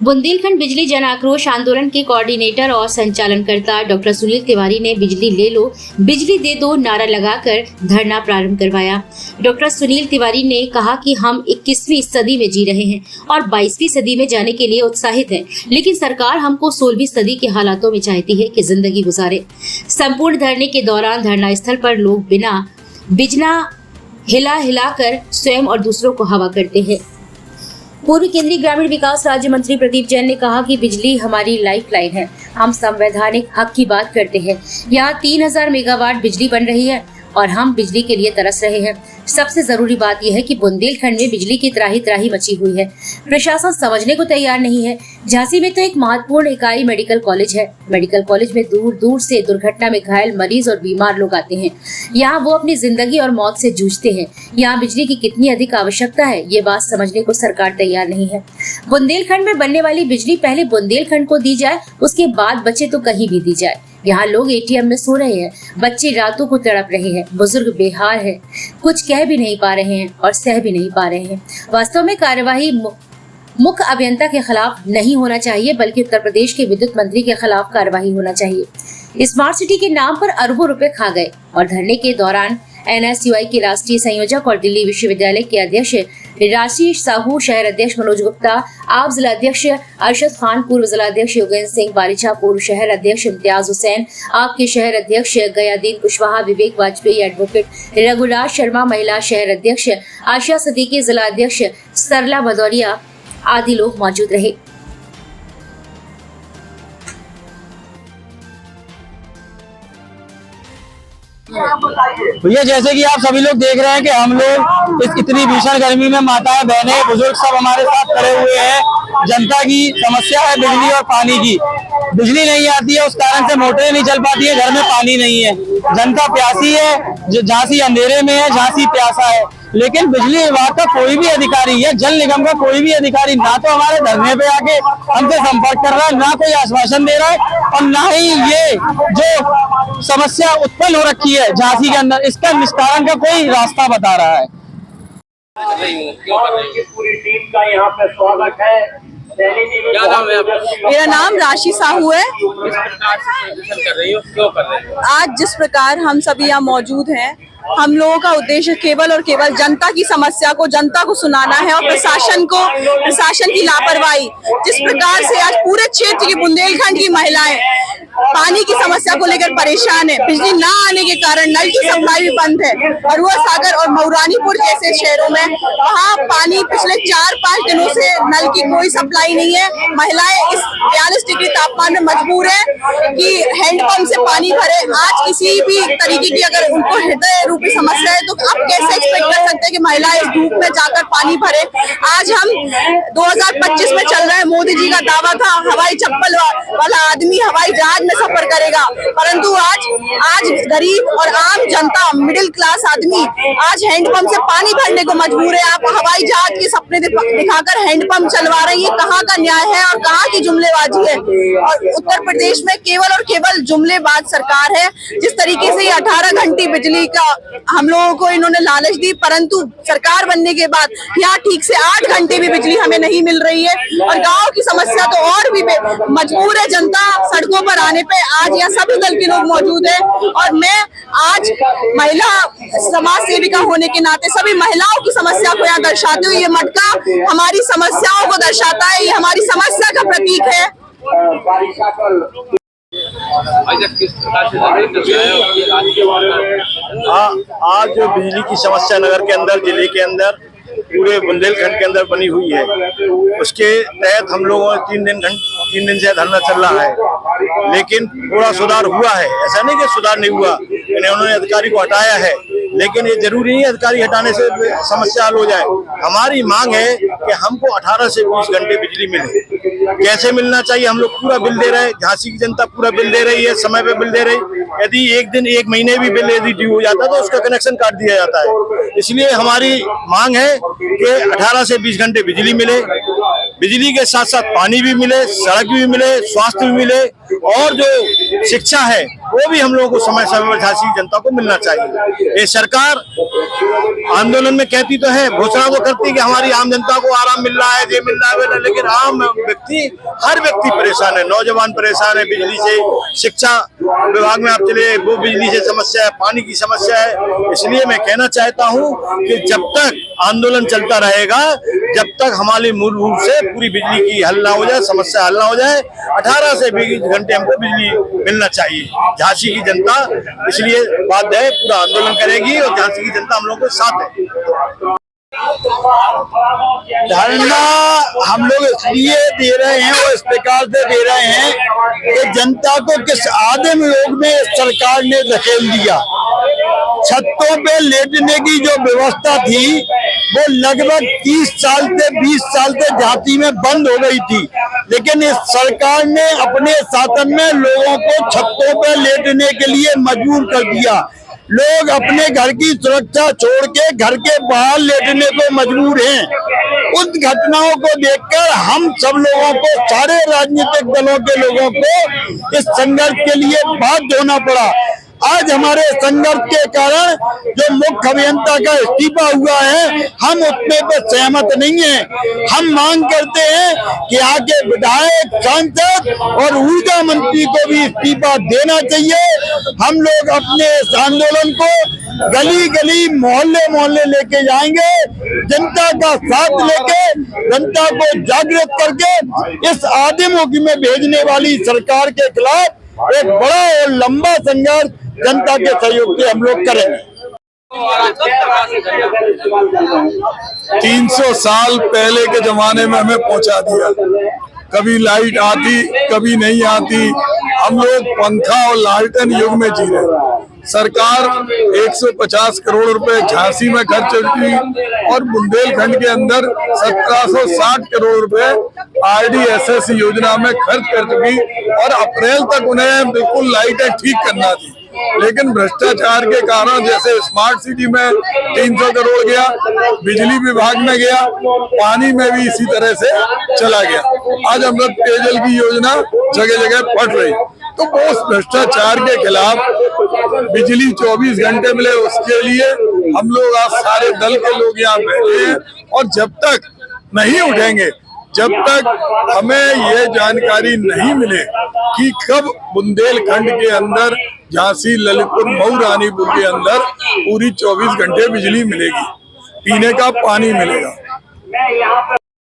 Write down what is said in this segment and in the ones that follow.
बुंदेलखंड बिजली जन आक्रोश आंदोलन के कोऑर्डिनेटर और संचालनकर्ता डॉक्टर सुनील तिवारी ने बिजली ले लो, बिजली दे दो नारा लगाकर धरना प्रारंभ करवाया। डॉक्टर सुनील तिवारी ने कहा कि हम 21वीं सदी में जी रहे हैं और 22वीं सदी में जाने के लिए उत्साहित हैं, लेकिन सरकार हमको 16वीं सदी के हालातों में चाहती है कि जिंदगी गुजारे। संपूर्ण धरने के दौरान धरना स्थल पर लोग बिना बिजना हिला स्वयं और दूसरों को हवा करते हैं। पूर्व केंद्रीय ग्रामीण विकास राज्य मंत्री प्रदीप जैन ने कहा कि बिजली हमारी लाइफलाइन है। हम संवैधानिक हक की बात करते हैं। यहाँ 3000 मेगावाट बिजली बन रही है और हम बिजली के लिए तरस रहे हैं। सबसे जरूरी बात यह है कि बुंदेलखंड में बिजली की त्राही मची हुई है। प्रशासन समझने को तैयार नहीं है। झांसी में तो एक महत्वपूर्ण इकाई मेडिकल कॉलेज है। मेडिकल कॉलेज में दूर दूर से दुर्घटना में घायल मरीज और बीमार लोग आते हैं। यहाँ वो अपनी जिंदगी और मौत से जूझते हैं। यहाँ बिजली की कितनी अधिक आवश्यकता है, ये बात समझने को सरकार तैयार नहीं है। बुंदेलखंड में बनने वाली बिजली पहले बुंदेलखंड को दी जाए, उसके बाद बचे तो कहीं भी दी जाए। यहाँ लोग एटीएम में सो रहे हैं, बच्चे रातों को तड़प रहे हैं, बुजुर्ग बेहाल है, कुछ कह भी नहीं पा रहे हैं और सह भी नहीं पा रहे हैं। वास्तव में कार्यवाही मुख्य अभियंता के खिलाफ नहीं होना चाहिए, बल्कि उत्तर प्रदेश के विद्युत मंत्री के खिलाफ कार्यवाही होना चाहिए। स्मार्ट सिटी के नाम पर अरबों रुपए खा गए। और धरने के दौरान NSUI के राष्ट्रीय संयोजक और दिल्ली विश्वविद्यालय के अध्यक्ष राशीष साहू, शहर अध्यक्ष मनोज गुप्ता, आप जिला अध्यक्ष अरशद खान, पूर्व जिला अध्यक्ष योगेंद्र सिंह बारिचा, पूर्व शहर अध्यक्ष इम्तियाज हुसैन, आपके शहर अध्यक्ष गयादीन कुशवाहा, विवेक वाजपेयी, एडवोकेट रघुराज शर्मा, महिला शहर अध्यक्ष आशा सदीकी, जिला अध्यक्ष सरला भदौरिया आदि लोग मौजूद रहे। भैया, जैसे कि आप सभी लोग देख रहे हैं कि हम लोग इस इतनी भीषण गर्मी में माताएं, बहनें, बुजुर्ग सब हमारे साथ खड़े हुए हैं। जनता की समस्या है बिजली और पानी की। बिजली नहीं आती है, उस कारण से मोटरें नहीं चल पाती है, घर में पानी नहीं है। जनता प्यासी है, झांसी अंधेरे में है, झांसी प्यासा है। लेकिन बिजली विभाग का कोई भी अधिकारी या जल निगम का कोई भी अधिकारी ना तो हमारे धरने पे आके हमसे संपर्क कर रहा है, ना कोई आश्वासन दे रहा है, और ना ही ये जो समस्या उत्पन्न हो रखी है झांसी के अंदर, इसका निस्तारण का कोई रास्ता बता रहा है। पूरी टीम का यहाँ पे स्वागत है। क्या नाम है आपका? मेरा नाम राशि साहू है। किस प्रकार से प्रदर्शन कर रही हो, क्यों कर रही हो? आज जिस प्रकार हम सभी यहाँ मौजूद हैं, हम लोगों का उद्देश्य केवल और केवल जनता की समस्या को जनता को सुनाना है और प्रशासन की लापरवाही, जिस प्रकार से आज पूरे क्षेत्र की बुंदेलखंड की महिलाएं पानी की समस्या को लेकर परेशान है। बिजली न आने के कारण नल की सप्लाई भी बंद है। बरुआ सागर और मऊरानीपुर जैसे शहरों में वहाँ पानी पिछले 4-5 दिनों से नल की कोई सप्लाई नहीं है। महिलाएं इस 42 डिग्री तापमान में मजबूर है कि हैंडपंप से पानी भरे। आज किसी भी तरीके की अगर उनको हृदय रूपी समस्या है तो आप कैसे एक्सपेक्ट कर सकते हैं कि महिलाएं इस धूप में जाकर पानी भरे। आज हम 2025 में चल रहे हैं। मोदी जी का दावा था हवाई चप्पल वाला आदमी हवाई जहाज में सफर करेगा, परंतु आज गरीब और आम जनता, मिडिल क्लास आदमी आज हैंडपंप से पानी भरने को मजबूर है। आप हवाई जहाज के सपने दिखाकर हैंडपंप चलवा रहे हैं, ये कहाँ का न्याय है और कहाँ की जुमलेबाजी है। और उत्तर प्रदेश में केवल और केवल जुमलेबाज सरकार है। जिस तरीके से 18 घंटे बिजली का हम लोगों को इन्होंने लालच दी, परंतु सरकार बनने के बाद यहाँ ठीक से 8 घंटे भी बिजली हमें नहीं मिल रही है। और गाँव की समस्या तो और भी मजबूर है जनता सड़कों पर आने पे। आज यहाँ सभी दल के लोग मौजूद हैं और मैं आज महिला समाज सेविका होने के नाते सभी महिलाओं की समस्या को यहाँ दर्शाते हुए, ये मटका हमारी समस्याओं को दर्शाता है, ये हमारी समस्या का प्रतीक है। आज जो बिजली की समस्या नगर के अंदर, जिले के अंदर, पूरे बुंदेलखंड के अंदर बनी हुई है, उसके तहत हम लोगों ने 3 दिन से धरना चल रहा है। लेकिन थोड़ा सुधार हुआ है, ऐसा नहीं कि सुधार नहीं हुआ। उन्होंने अधिकारी को हटाया है, लेकिन ये जरूरी नहीं अधिकारी हटाने से समस्या हल हो जाए। हमारी मांग है कि हमको 18 से 20 घंटे बिजली मिले। कैसे मिलना चाहिए? हम लोग पूरा बिल दे रहे हैं, झांसी की जनता पूरा बिल दे रही है, समय पे बिल दे रही। यदि एक दिन 1 महीने भी बिल यदि ड्यू हो जाता तो उसका कनेक्शन काट दिया जाता है। इसलिए हमारी मांग है कि 18 से 20 घंटे बिजली मिले। बिजली के साथ साथ पानी भी मिले, सड़क भी मिले, स्वास्थ्य भी मिले, और जो शिक्षा है वो भी हम लोगों को समय समय पर झांसी की जनता को मिलना चाहिए। ये सरकार आंदोलन में कहती तो है, घोषणा तो करती है कि हमारी आम जनता को आराम मिल रहा है, ये मिल रहा है, लेकिन आम व्यक्ति, हर व्यक्ति परेशान है। नौजवान परेशान है बिजली से, शिक्षा विभाग में आप चले वो बिजली से समस्या है, पानी की समस्या है। इसलिए मैं कहना चाहता हूँ कि जब तक आंदोलन चलता रहेगा, जब तक हमारी मूल रूप से पूरी बिजली की हल ना हो जाए, समस्या हल ना हो जाए, 18 से 20 घंटे हमको बिजली मिलना चाहिए। झांसी की जनता इसलिए बाध्य है, पूरा आंदोलन करेगी और झांसी की जनता हम लोगों के साथ है। धरना हम लोग इसलिए दे रहे हैं, वो इस प्रकार से दे रहे हैं कि जनता को किस आदिम योग में सरकार ने धकेल दिया। छतों पे लेटने की जो व्यवस्था थी वो लगभग 30 साल से 20 साल से झांसी में बंद हो गई थी, लेकिन इस सरकार ने अपने शासन में लोगों को छतों पे लेटने के लिए मजबूर कर दिया। लोग अपने घर की सुरक्षा छोड़ के घर के बाहर लेटने को मजबूर हैं। उन घटनाओं को देखकर हम सब लोगों को, सारे राजनीतिक दलों के लोगों को इस संघर्ष के लिए बाध्य होना पड़ा। आज हमारे संघर्ष के कारण जो मुख्य अभियंता का इस्तीफा हुआ है, हम उसमें पे सहमत नहीं हैं। हम मांग करते हैं कि आगे विधायक, सांसद और ऊर्जा मंत्री को भी इस्तीफा देना चाहिए। हम लोग अपने इस आंदोलन को गली गली, मोहल्ले मोहल्ले लेके जाएंगे, जनता का साथ लेके, जनता को जागृत करके इस आदिम युग में भेजने वाली सरकार के खिलाफ एक बड़ा और लंबा संघर्ष जनता के सहयोग से हम लोग करेंगे। 300 साल पहले के जमाने में हमें पहुंचा दिया। कभी लाइट आती, कभी नहीं आती। हम लोग पंखा और लालटेन युग में जी रहे। सरकार 150 करोड़ रुपए झांसी में खर्च की और बुंदेलखंड के अंदर 1760 करोड़ रुपए RDSS योजना में खर्च कर चुकी और अप्रैल तक उन्हें बिल्कुल लाइटें ठीक करना थी, लेकिन भ्रष्टाचार के कारण जैसे स्मार्ट सिटी में 300 करोड़ गया, बिजली विभाग में गया, पानी में भी इसी तरह से चला गया। आज अमृत पेयजल की योजना जगह जगह फट रही। तो वो उस भ्रष्टाचार के खिलाफ बिजली 24 घंटे मिले, उसके लिए हम लोग आज सारे दल के लोग यहाँ बैठे हैं। और जब तक नहीं उठेंगे, जब तक हमें ये जानकारी नहीं मिले कि कब बुंदेलखंड के अंदर, झांसी, ललितपुर, मऊ, रानीपुर के अंदर पूरी 24 घंटे बिजली मिलेगी, पीने का पानी मिलेगा।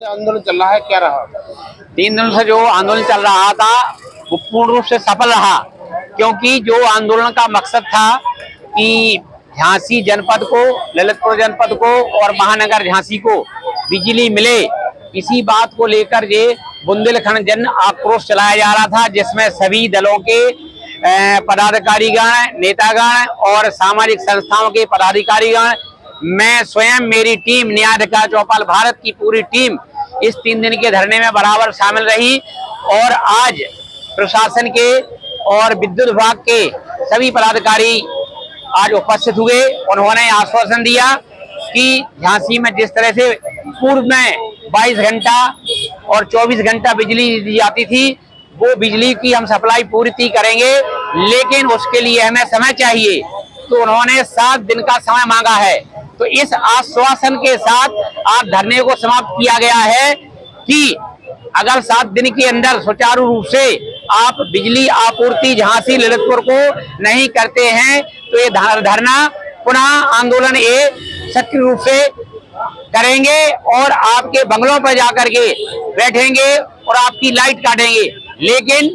आंदोलन चल रहा है, क्या रहा? 3 दिनों से जो आंदोलन चल रहा था वो पूर्ण रूप से सफल रहा, क्योंकि जो आंदोलन का मकसद था कि झांसी जनपद को, ललितपुर जनपद को और महानगर झांसी को बिजली मिले, इसी बात को लेकर ये बुंदेलखंड जन आक्रोश चलाया जा रहा था, जिसमें सभी दलों के पदाधिकारीगण, नेतागण और सामाजिक संस्थाओं के पदाधिकारीगण, मैं स्वयं, मेरी टीम, न्याय अधिकार चौपाल भारत की पूरी टीम इस 3 दिन के धरने में बराबर शामिल रही। और आज प्रशासन के और विद्युत विभाग के सभी पदाधिकारी आज उपस्थित हुए। उन्होंने आश्वासन दिया कि झांसी में जिस तरह से पूर्व में 22 घंटा और 24 घंटा बिजली दी जाती थी, वो बिजली की हम सप्लाई पूरी करेंगे, लेकिन उसके लिए हमें समय चाहिए। तो उन्होंने 7 दिन का समय मांगा है। तो इस आश्वासन के साथ आज धरने को समाप्त किया गया है कि अगर 7 दिन के अंदर सुचारू रूप से आप बिजली आपूर्ति झांसी, ललितपुर को नहीं करते हैं तो ये धरना पुनः आंदोलन ये सक्रिय रूप से करेंगे और आपके बंगलों पर जाकर के बैठेंगे और आपकी लाइट काटेंगे। लेकिन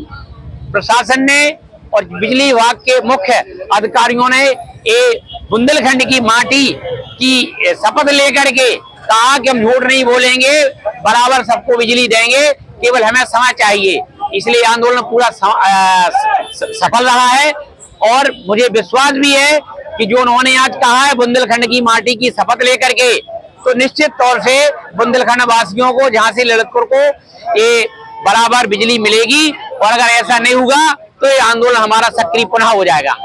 प्रशासन ने और बिजली विभाग के मुख्य अधिकारियों ने ये बुंदेलखंड की माटी की शपथ लेकर के कहा कि हम झूठ नहीं बोलेंगे, बराबर सबको बिजली देंगे, केवल हमें समय चाहिए। इसलिए आंदोलन पूरा सफल रहा है और मुझे विश्वास भी है कि जो उन्होंने आज कहा है बुंदेलखंड की माटी की शपथ लेकर के, तो निश्चित तौर से बुंदेलखंड वासियों को, झांसी, ललितपुर को ये बराबर बिजली मिलेगी। और अगर ऐसा नहीं होगा तो ये आंदोलन हमारा सक्रिय पुनः हो जाएगा।